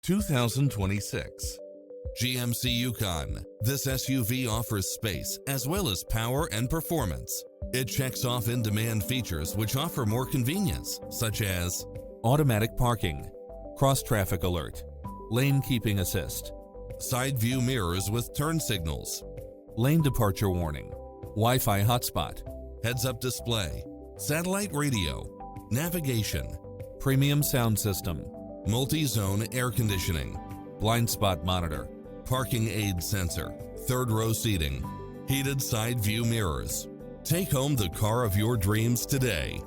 2026 GMC Yukon. This SUV offers space as well as power and performance. It checks off in-demand features which offer more convenience, such as automatic parking, cross-traffic alert, lane keeping assist, side view mirrors with turn signals, lane departure warning, Wi-Fi hotspot, heads-up display, satellite radio, navigation, premium sound system, multi-zone air conditioning, blind spot monitor, parking aid sensor, third row seating, heated side view mirrors. Take home the car of your dreams today.